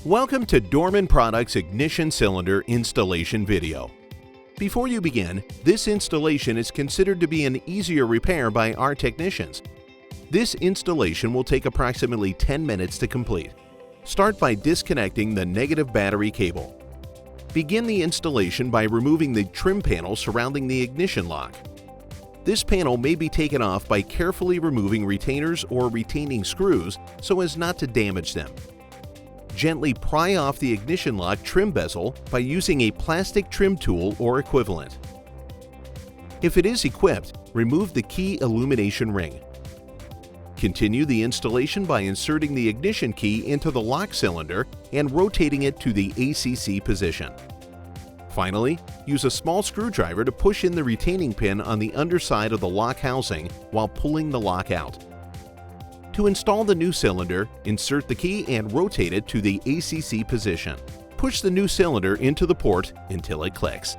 Welcome to Dorman Products Ignition Cylinder installation video. Before you begin, this installation is considered to be an easier repair by our technicians. This installation will take approximately 10 minutes to complete. Start by disconnecting the negative battery cable. Begin the installation by removing the trim panel surrounding the ignition lock. This panel may be taken off by carefully removing retainers or retaining screws so as not to damage them. Gently pry off the ignition lock trim bezel by using a plastic trim tool or equivalent. If it is equipped, remove the key illumination ring. Continue the installation by inserting the ignition key into the lock cylinder and rotating it to the ACC position. Finally, use a small screwdriver to push in the retaining pin on the underside of the lock housing while pulling the lock out. To install the new cylinder, insert the key and rotate it to the ACC position. Push the new cylinder into the port until it clicks.